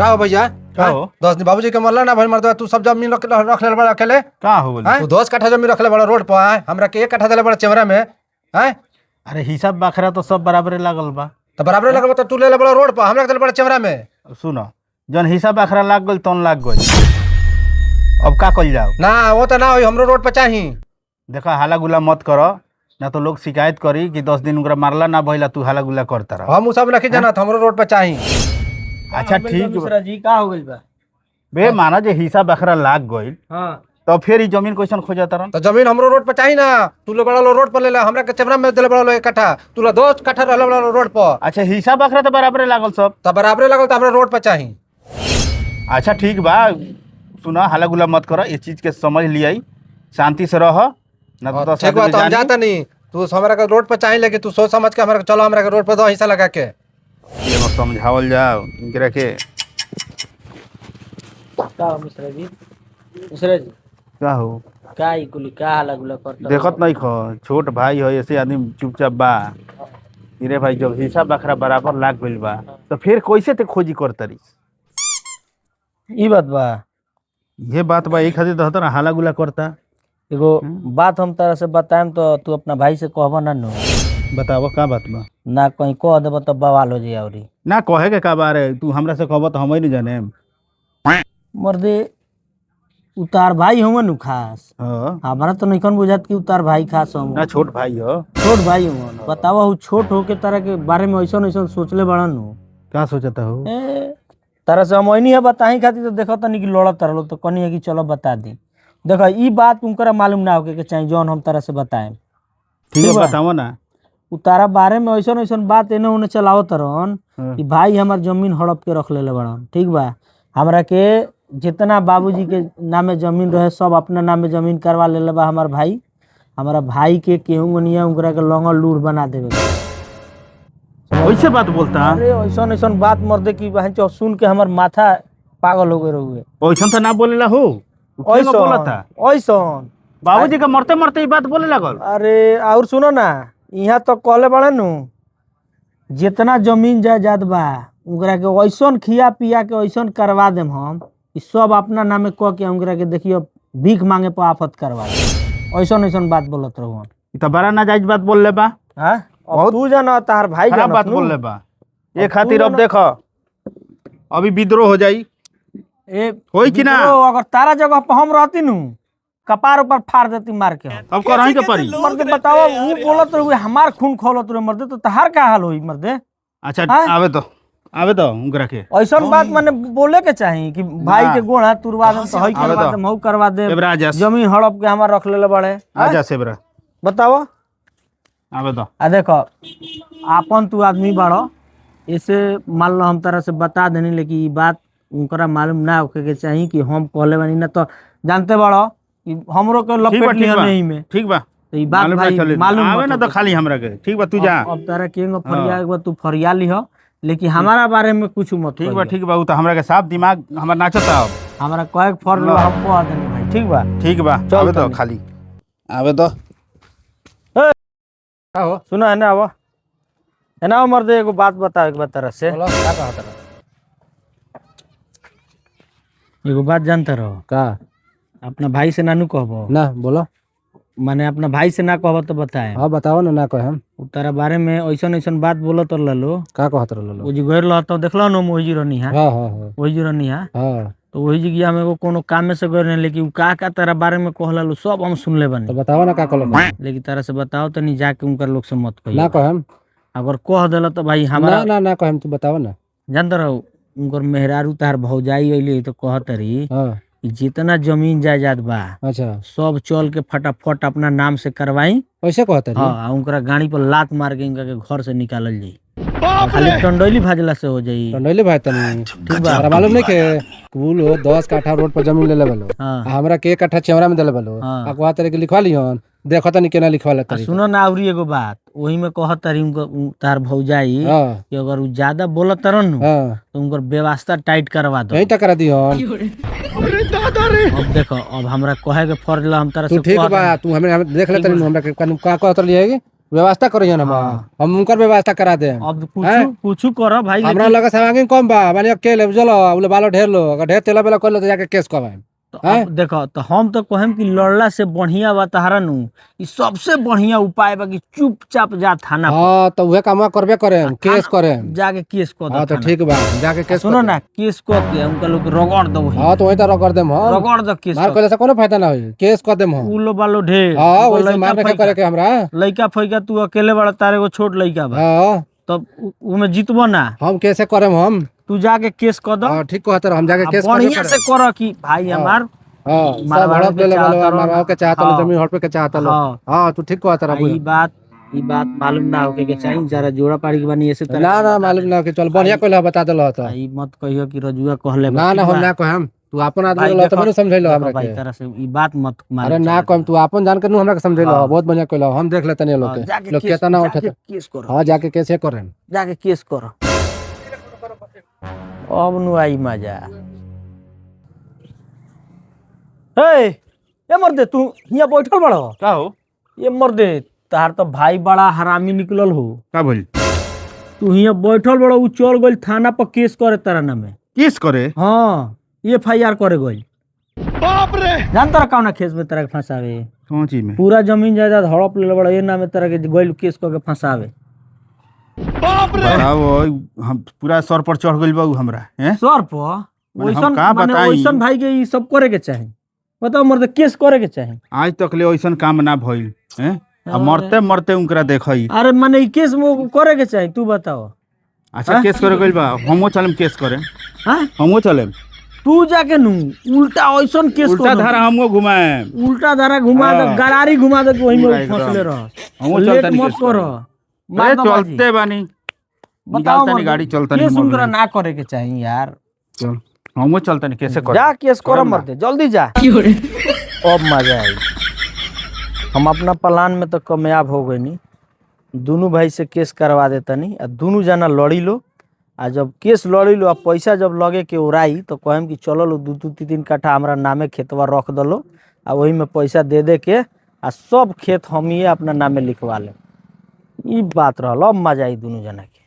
का हो भैया? का हो? 10 दिन बाबूजी के मरला ना भाई मर्दवा, तू सब जमीन रख ले बड़ा अकेले। का हो बोले? तू 10 कट्ठा जमीन रख ले बड़ा रोड पर, हमरा के 1 कट्ठा देले बड़ा चेवरा में। हैं अरे हिसाब बखरा तो सब बराबरे लागल बा। तो बराबर लगल तो तू ले ले बड़ा रोड पर, हमरा के देले बड़ा चेवरा में। सुनो, जन हिसाब बखरा लाग गइल तन लाग गइल। अब का कइल जाओ? ना वो तो ना होई, हमरो रोड पर चाही। देखा हाला गुला मत करो, ना तो लोग शिकायत करी कि 10 दिन उनका मारला ना भइला तू हाला गुला करता रह। हम उ सब नहीं जानत, हमरो रोड पर चाही। अच्छा ठीक मिश्रा जी का हो गइल बा? बे माना जे हिसाब बखरा लाग गइल हां तो फिर ई जमीन कैसन खोजता रह? तो जमीन हमरो रोड पर चाही ना। तू ले बड़ा रोड पर ले ले, हमरा के चेवरा में देले बड़ा 1 कट्ठा, तू ले 10 कट्ठा रहले बड़ा रोड पर। अच्छा हिसाब बखरा तो बराबरे लागल सब। तो बराबर लगल तो हमरा रोड पर चाही। अच्छा ठीक बा, सुना हाला गुला मत करो, ये चीज के समझ लियाई, शांति से रह ना तो ठीक बात, हम जाता नहीं। तू हमरा के रोड पर चाही, लेकिन तू सोच समझ के हमरा के चलो, हमरा के रोड पर दो हिस्सा लगा के। ये मत समझावल जाओ इनकरा के। का हो मिश्रा जी? मिश्रा जी का हो? का ई कुली का हाला गुला करता? देखत नहीं खो, छोट भाई हो, ऐसे आदमी चुपचाप बा। रे भाई जब हिसाब बखरा बराबर लाग गइल बा तो फिर कैसे ते खोजी करतरी? ई बात बा। ये बात बा, एक खातिर रहता ना हाला गुला करता। एगो बात हम तरह से बताएम तो तू अपना भाई से कहबा ना नो? बताओ का बात बा? ना कहीं कह देब तो बवाल हो जाई। औरी ना कहे के का बारे, तू हमरा से कहब तो हम ही नहीं जाने। मर्दे उतार भाई हुआ नु खास, हां हमारा तो नहीं बुझात कि उतार भाई खास हम। ना छोट भाई हो। छोट भाई हुआ बतावा, हु छोट हो के तरह के बारे में ऐसा ऐसा सोचले बड़ा नु। का सोचता हो? तरह से हम नहीं है बताही खातिर तो देखो तनी कि लड़त रहलो तो कनी है कि चलो बता दी। देखो ई बात तुमकरा मालूम ना होके के चाहिए जौन हम तरह से बताएं। ठीक है बताओ ना। उतारा बारे में ऐसा ऐसा बात एने ओने चलावत रहन हाँ। कि भाई हमार जमीन हड़प के रख लेले बड़न। ठीक बा, हमरा के जितना बाबूजी के नामे जमीन रहे सब अपना नामे जमीन करवा लेले बा हमार भाई। हमारा भाई के केहू निया उनकरा के लंगल लूर बना देवे। कैसे बात बोलता? अरे ऐसा ऐसा बात मर्दे की बहन चो सुन के हमार माथा पागल हो गए रहुए। ओइसन तो ना बोलेला हो, ऐसा बोलता ऐसा बाबूजी का मरते मरते ई बात बोले लगल। अरे और सुनो ना, यहाँ तो कहले बड़ा नु जितना जमीन जायदाद बा उनकरा के ऐसा खिया पिया के ऐसा करवा देम हम कि सब अपना नामे कह के उनकरा के देखियो भीख मांगे पर आफत करवा दे। ऐसा ऐसा बात बोलत रहू। ई तो बड़ा नाजायज बात बोल ले बा। हाँ अब तू जाना तार भाई खराब बात बोल ले बा। ये खातिर अब देखो अभी विद्रोह हो जाई। ए होई कि ना? अगर तारा जगह पर हम रहती नु कपार ऊपर फाड़ देती मार के हम। अब करही के पड़ी। मर्दे बताओ वो बोलत रहुए हमार खून खोलत रहे मर्दे, तो तहार का हाल होई मर्दे? अच्छा हाँ? आवे तो उनकरा के ऐसा बात माने बोले के चाहिए कि भाई के गोड़ा तुरवा दम तो हई आवे करवा तो। दम हऊ करवा दे। एबरा आजा जमीन हड़प के हमार रख लेले बड़े। आजा सेबरा बताओ आवे तो। आ देखो आपन तू आदमी बड़ो, ऐसे मान लो हम तरह से बता देनी, लेकिन ये बात उनकरा मालूम ना होके के चाहिए कि हम कहले बानी। ना तो जानते बड़ो कि हमरो के ठीक बा लपेट लिया नहीं में। ठीक बा तो ये बात भाई मालूम आवे ना तो खाली हमरा के। ठीक बा तू जा। अब तारा केंगो फरिया एक बार तू फरिया लिह, लेकिन हमारा बारे में कुछ मत ठीक बा कहियो। ठीक बा, उ तो हमरा के साफ दिमाग हमर नाचता अब। हमारा कয়েক फर्ज लो हम को देनी भाई। ठीक बा ठीक बा चल आवे तो तनी। खाली आवे तो। का हो? सुनो है ना, अब है ना मर्दे एगो बात बताओ एक बार तरह से। बोलो का कहत रह? एगो बात जानते रहो, का? अपना भाई से नानू कहबो ना बोलो। माने अपना भाई से ना कहबो तो बताए। हां बताओ ना कहे हम। तारा बारे में ऐसा ऐसा बात बोलत रहलो। का कहत रहलो? वो जी गइर रह तो देखलो न मोही जी रहनी है। हां हां हां वही जी रहनी है हां। तो वही जी गया में एगो कोनो काम में से गइर नहीं, लेकिन उ का तारा बारे में कहललो सब हम सुन ले तो बनी। बताओ ना का कहलो? लेकिन तारा से बताओ तनी जाके उनकर लोग से मत ना कहियो। कहम। अगर कह देला तो भाई ना हमारा ना ना कहम, तू बताओ ना। जानते रहो उनकर मेहरारू तार भौजाई अइली तो कहत रही हां कि जितना जमीन जायदाद बा अच्छा सब चल के फटाफट अपना नाम से करवाई। ऐसे कहत रही? हाँ उनकरा गाड़ी पर लात मार के इनका के घर से निकालल जाई। खाली टंडोली भाजला से हो जाई। टंडोली भाई तनी ठीक बा। हमरा मालूम नहीं के कुल 10 कट्ठा रोड पर जमीन ले लेबलो। हाँ हमरा के 1 कट्ठा चेवरा में दे लेबलो। हाँ। अगवा तरह के लिखवा लिहन, देखो तनी केना लिखवाला आ तरी। सुनो ना औरी एगो बात, वही में कहत तारी उनको तार भौजाई हां कि अगर उ ज्यादा बोलत तरन नु हां तो उनकर व्यवस्था टाइट करवा दो। यही तक करा दिहन। अब देखो अब हमरा कहे के फर्ज ला हम तरह तू से ठीक बा, तू हमें देख ले तनी हमरा के का कहत रही है? व्यवस्था करिए ना हम उनकर व्यवस्था करा दे। अब कुछ करो भाई, हमरा लगे समांगी कम बा, माने अकेले चलो उले बालो ढेर लो, अगर ढेर तेला बेला कर लो तो जाके केस करवाए। अब देखो तो हम तो कहेम कि लड़ला से बढ़िया बा तहरा नु ई सबसे बढ़िया उपाय बा कि चुपचाप जा थाना पर। हां तो उहे काम करबे करे, केस करे, जाके केस कर दो। हां तो ठीक बा, जाके केस सुनो ना, केस कर के उनका लोग रगड़ दो। हां तो वही तरह कर देम हम, रगड़ दो केस मार करे से कोनो फायदा ना होई, केस कर देम हम। उलो बालो ढेर। हां वही मार नहीं करे के हमरा। लइका फइका तू अकेले बड़ा, तारे को छोट लइका बा। हां तब उमे जीतबो ना। हम कैसे करम हम? तू जाके केस कर दो। हां ठीक कहत हम जाके केस बढ़िया से कर कि भाई हमार हां सब हड़प ले मारवा के चाहत लो, जमीन हड़प के चाहत लो। हां तू ठीक कहत रहा। ई बात मालूम ना होके के चाहिए, जरा जोड़ा पाड़ी के बनी ऐसे तरह। ना मालूम ना के चल बढ़िया कहला बता देलो त। ई मत कहियो कि रजुआ कहले। ना हम ना कहम, तू अपन आदमी लो त मैंने समझैलो हमरा के। भाई तरह से ई बात मत मान। अरे ना कहम, तू अपन जान के नु हमरा के समझैलो, बहुत बढ़िया कहलो, हम देख लेतनी लोग के लोग केतना उठत। केस करो। हां जाके कैसे करें, जाके केस करो। अब नु आई मजा। ए मर्दे तू हिया बैठल बड़ो का हो? ये मर्दे तार तो भाई बड़ा हरामी निकलल हो। का बोल? तू हिया बैठल बड़ो, उ चल गइल थाना पर केस करे तारा नामे। केस करे? हाँ FIR करे गइल। बाप रे, जानता रहा कौन केस में तरह के फंसावे? कौन चीज में? पूरा जमीन जायदाद हड़प ले बड़ा, ये नामे तरह के गइल केस करके फंसावे। बाप रे, बताओ हम पूरा सर पर चढ़ गइल बा हमरा। हैं सर पर ओइसन का माने बताई? ओइसन भाई के ई सब करे के चाही। बताओ मर्दे केस करे के चाही। आज तक ले ओइसन काम ना भइल। हैं अब मरते मरते उनकरा देखई। अरे माने ई केस में करे के चाही, तू बताओ। अच्छा केस करे गइल बा, हमो चलम केस करे। हां हमो चलम। तू जाके नु उल्टा ओइसन केस उल्टा धारा हमो घुमाए। उल्टा धारा घुमा दे, गरारी घुमा दे, वही में फंसले रह। हमो लेट चलता मत करो। अरे चलते बानी, बताओ निकालता नहीं गाड़ी, चलता नहीं केस मोड़ उनकरा में। ना करे के चाही यार। चल हमो चलता नहीं, कैसे कर? जा केस करो मर्दे, जल्दी जा। अब मजा आई। हम अपना प्लान में तो कामयाब हो गए नी। दोनों भाई से केस करवा देता नहीं, आ दोनों जना लड़ी लो। आ जब केस लड़ी लो, आ पैसा जब लगे के उड़ाई तो कहम कि चलो लो 2-3 कट्ठा हमरा नामे खेतवा रख दलो, आ वही में पैसा दे के आ सब खेत हम ही अपना नामे लिखवा ले। ई बात रहल। अब मजा आई दोनों जना के।